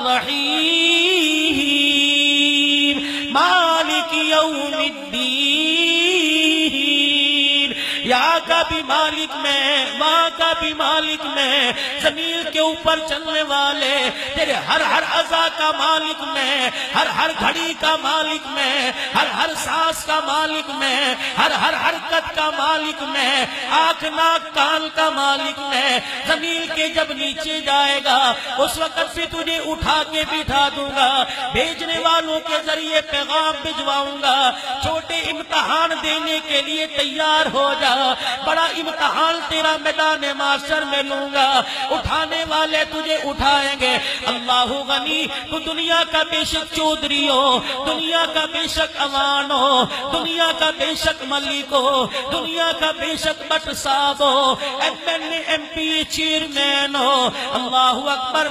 الرحیم مالک یوم الدین، یہاں کا بھی مالک میں، وہاں کا بھی مالک میں، زمین کے اوپر چلنے والے تیرے ہر ہر عزا کا مالک میں، ہر ہر گھڑی کا مالک میں، ہر ہر سانس کا مالک میں، ہر ہر حرکت کا مالک میں، آنکھ ناک کان کا مالک میں۔ زمین کے جب نیچے جائے گا اس وقت بھی تجھے اٹھا کے بٹھا دوں گا، بھیجنے والوں کے ذریعے پیغام بھجواؤں گا، چھوٹے امتحان دینے کے لیے تیار ہو جا، بڑا امتحان تیرا میدان معاشر میں لوں گا، اٹھانے والے تجھے اٹھائیں گے۔ اللہ غنی، تو دنیا کا بے شک چودھری ہو، دنیا کا بے شک اوان ہو، دنیا کا بے شک ملک ہو، دنیا کا بے شک بٹ صاحب ہو، MP چیئرمین ہو، اللہ اکبر،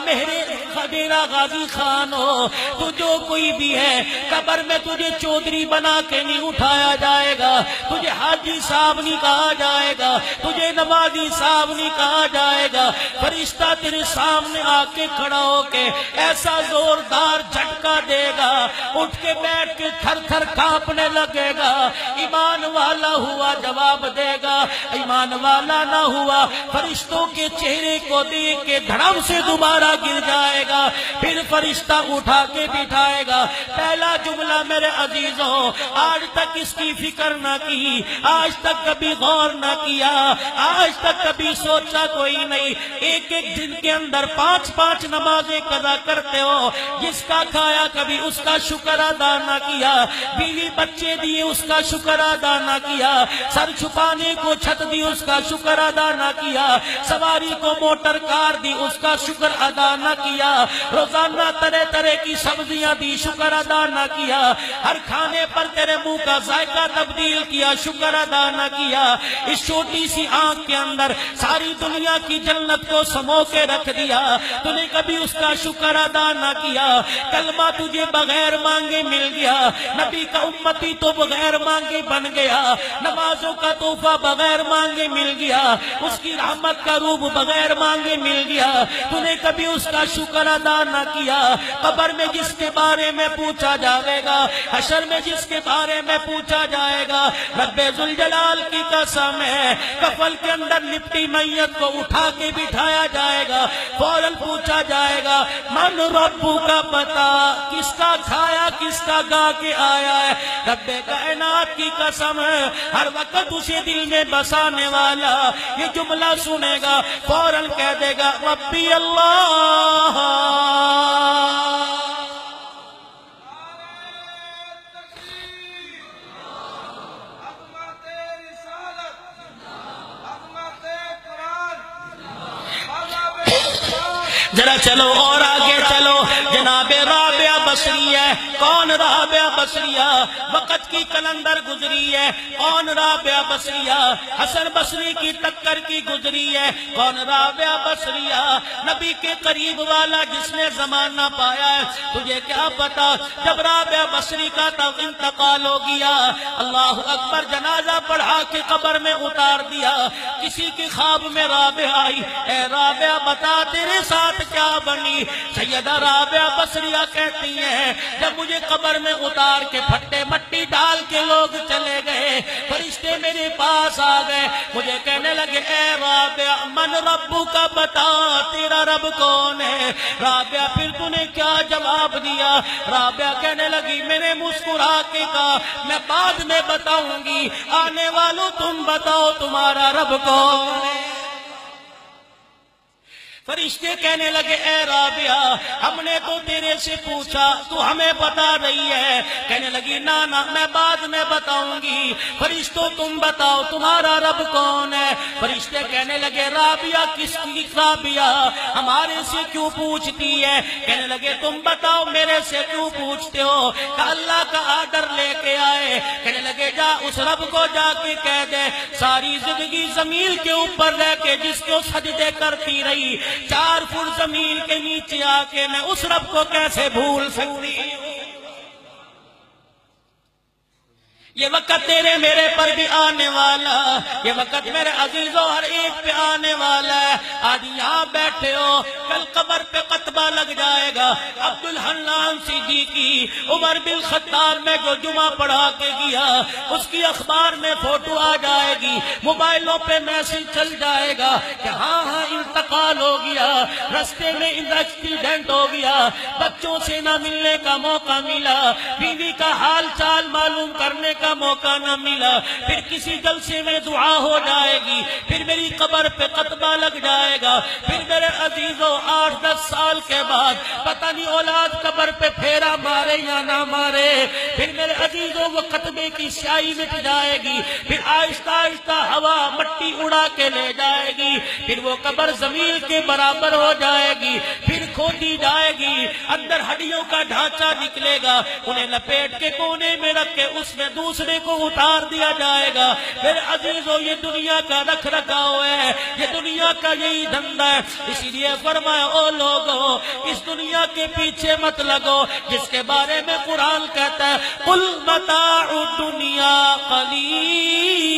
میرا غازی خان ہو، تو جو کوئی بھی ہے، قبر میں تجھے چودھری بنا کے نہیں اٹھایا جائے گا، تجھے حاجی صاحب نہیں کہا جائے گا، تجھے نمازی صاحب نہیں کہا جائے گا۔ فرشتہ تیرے سامنے آ کے کھڑا ہو کے ایسا زوردار جھٹکا دے گا، اٹھ کے بیٹھ کے تھر تھر کانپنے لگے گا۔ ایمان والا ہوا جواب دے گا، ایمان والا نہ ہوا فرشتوں کے چہرے کو دیکھ کے دھڑم سے دوبارہ گر جائے گا، پھر فرشتہ اٹھا کے بٹھائے گا۔ پہلا جملہ میرے عزیزوں، آج تک اس کی فکر نہ کی، آج تک کبھی غور نہ کیا، آج تک کبھی سوچا کوئی نہیں، ایک ایک دن کے اندر 5 نمازیں قضا کرتے ہو، جس کا کھایا کبھی اس کا شکر ادا نہ کیا، بیوی بچے دیے اس کا شکر ادا نہ کیا، سر چھپانے کو چھت دی اس کا شکر ادا نہ کیا، سواری کو موٹر کار دی اس کا شکر ادا نہ کیا، روزانہ طرح طرح کی سبزیاں دی شکر ادا نہ کیا، ہر کھانے پر تیرے منہ کا ذائقہ تبدیل کیا، شکر ادا نہ کیا، اس چھوٹی سی آنکھ کے اندر ساری دنیا کی جنت کو سمو کے رکھ دیا، تو نے کبھی اس کا شکر ادا نہ کیا۔ کلمہ تجھے بغیر مانگے مل گیا، نبی کا امتی تو بغیر مانگے بن گیا، نمازوں کا تحفہ بغیر مانگے مل گیا، اس کی رحمت کا روب بغیر مانگے مل گیا، تو نے کبھی اس کا شکر ادا نہ کیا۔ قبر میں جس کے بارے میں پوچھا جائے گا، حشر میں جس کے بارے میں پوچھا جائے گا، رب ذوالجلال کی قسم ہے، کفن کے اندر لپٹی میت کو اٹھا کے بٹھایا جائے گا، فوراً پوچھا جائے گا من ربو کا پتا، کس کا کھایا کس کا گا کے آیا ہے۔ رب کائنات کی قسم ہے، ہر وقت اسے دل میں بسانے والا یہ جملہ سنے گا، فوراً کہہ دے گا ربی اللہ۔ ذرا چلو اور آگے چلو، جناب رابعہ بصری ہے۔ کون رابعہ بصریہ؟ وقت کی کلندر گزری ہے۔ کون رابعہ بصریہ؟ حسن بصری کی ٹکر کی گزری ہے۔ کون رابعہ بصریہ؟ نبی کے قریب والا جس نے زمانہ پایا ہے۔ تجھے کیا پتا جب رابعہ بصری کا تب انتقال ہو گیا، اللہ اکبر، جنازہ پڑھا کے قبر میں اتار دیا، کسی کی خواب میں رابعہ آئی، اے رابعہ بتا تیرے ساتھ کیا بنی؟ سیدہ رابعہ بصریہ کہتی ہیں جب مجھے قبر میں اتار کے پھٹے مٹی ڈال کے لوگ چلے گئے، فرشتے میرے پاس آ گئے، مجھے کہنے لگے اے رابعہ من ربو کا بتا، تیرا رب کون ہے؟ رابعہ پھر تو نے کیا جواب دیا؟ رابعہ کہنے لگی میں نے مسکرا کے کہا میں بعد میں بتاؤں گی، آنے والوں تم بتاؤ تمہارا رب کون ہے؟ فرشتے کہنے لگے اے رابعہ ہم نے تو تیرے سے پوچھا، تو ہمیں بتا رہی ہے۔ کہنے لگی نا میں بعد میں بتاؤں گی، فرشتوں تم بتاؤ تمہارا رب کون ہے؟ فرشتے کہنے لگے رابعہ کس کی رابعہ ہمارے سے کیوں پوچھتی ہے؟ کہنے لگے تم بتاؤ میرے سے کیوں پوچھتے ہو؟ کہ اللہ کا آرڈر لے کے آئے۔ کہنے لگے جا اس رب کو جا کے کہہ دے ساری زندگی زمین کے اوپر رہ کے جس کو سجدے کرتی رہی، 4 فٹ زمین کے نیچے آ کے میں اس رب کو کیسے بھول سکتی ہوں؟ یہ وقت تیرے میرے پر بھی آنے والا، یہ وقت میرے عزیزوں ہر ایک پہ آنے والا ہے۔ آج یہاں بیٹھے ہو، کل قبر پہ قطبہ لگ جائے گا۔ عبدالحنان صدیقی عمر بن خطاب میں جو جمعہ پڑھا کے گیا، اس کی اخبار میں فوٹو آ جائے گی، موبائلوں پہ میسج چل جائے گا کہ ہاں انتقال ہو گیا، رستے میں ایکسیڈنٹ ہو گیا، بچوں سے نہ ملنے کا موقع ملا، بیوی کا حال چال معلوم کرنے کا موقع نہ ملا، پھر کسی جلسے میں دعا ہو جائے گی، پھر میری قبر پہ قطبہ لگ جائے گا، پھر میرے عزیزوں 8-10 سال کے بعد پتہ نہیں اولاد قبر پہ پھیرا مارے یا نہ مارے، پھر میرے عزیزوں وہ قطبے کی سیاہی مٹ جائے گی، پھر آہستہ آہستہ ہوا مٹی اڑا کے لے جائے گی، پھر وہ قبر زمین کے برابر ہو جائے گی، پھر کھودی جائے گی، اندر ہڈیوں کا ڈھانچہ نکلے گا، انہیں لپیٹ کے کونے میں رکھ کے اس میں دوسرے کو اتار دیا جائے گا۔ پھر عزیزوں یہ دنیا کا رکھ رکھاؤ ہے، یہ دنیا کا یہی دھندا ہے، اسی لیے فرمایا او لوگوں اس دنیا کے پیچھے مت لگو جس کے بارے میں قرآن کہتا ہے قل متاع الدنیا قلیل،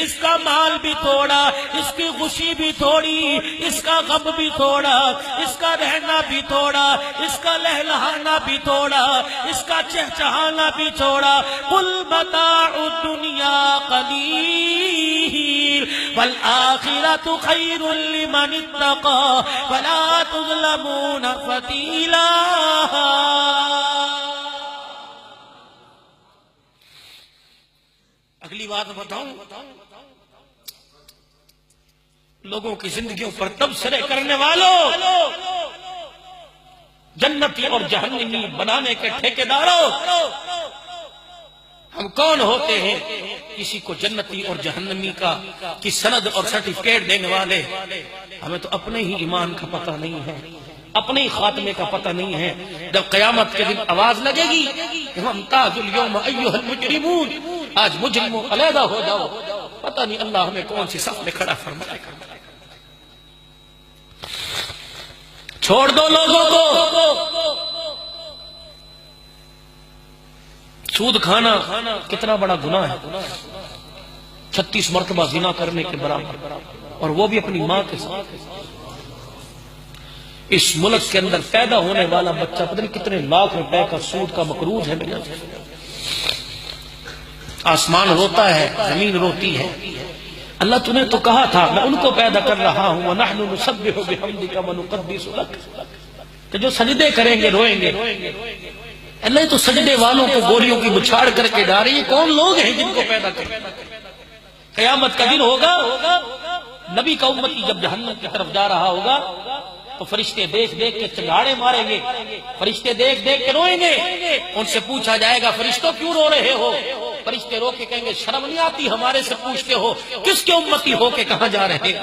اس کا مال بھی تھوڑا، اس کی خوشی بھی تھوڑی، اس کا غم بھی تھوڑا، اس کا رہنا بھی تھوڑا، اس کا لہلہانا بھی تھوڑا، اس کا چہچہانا بھی تھوڑا۔ قل متاع الدنیا قلیل والآخرۃ خیر لمن اتقى ولا تظلمون فتیلا۔ اگلی بات بتاؤں، لوگوں کی زندگیوں پر تبصرے کرنے والوں، جنتی اور جہنمی بنانے کے ٹھیکیداروں، ہم کون ہوتے ہیں کسی کو جنتی اور جہنمی کی سند اور سرٹیفکیٹ دینے والے؟ ہمیں تو اپنے ہی ایمان کا پتہ نہیں ہے، اپنے ہی خاتمے کا پتہ نہیں ہے۔ جب قیامت کے دن آواز لگے گی کہ ہم تاج اليوم ایھا المجرمون، آج مجرموں علیحدہ ہو جاؤ، پتہ نہیں اللہ ہمیں کون سی صف میں کھڑا فرمائے گا۔ چھوڑ دو لوگوں کو، سود کھانا کتنا بڑا گناہ ہے، 36 مرتبہ زنا کرنے کے برابر، اور وہ بھی اپنی ماں کے ساتھ۔ اس ملک کے اندر پیدا ہونے والا بچہ پتہ نہیں کتنے لاکھ روپے کا سود کا مقروض ہے میرا۔ آسمان روتا ہے، زمین روتی ہے۔ اللہ تو نے تو کہا تھا میں ان کو پیدا کر رہا ہوں وَنَحْنُ نُسَبِّحُ بِحَمْدِكَ وَنُقَدِّسُ لَكَ، کہ جو سجدے کریں گے روئیں گے۔ اللہ تو سجدے والوں کو گولیوں کی بچھاڑ کر کے ڈالے، یہ کون لوگ ہیں جن کو پیدا کریں؟ قیامت کا دن ہوگا، نبی کا امتی جب جہنم کی طرف جا رہا ہوگا تو فرشتے دیکھ دیکھ کے چنگاڑے ماریں گے، فرشتے دیکھ دیکھ کے روئیں گے۔ ان سے پوچھا جائے گا فرشتوں کیوں رو رہے ہو؟ فرشتے رو کے کہیں گے شرم نہیں آتی ہمارے سے پوچھتے ہو کس کے امتی ہو کے کہاں جا رہے ہیں؟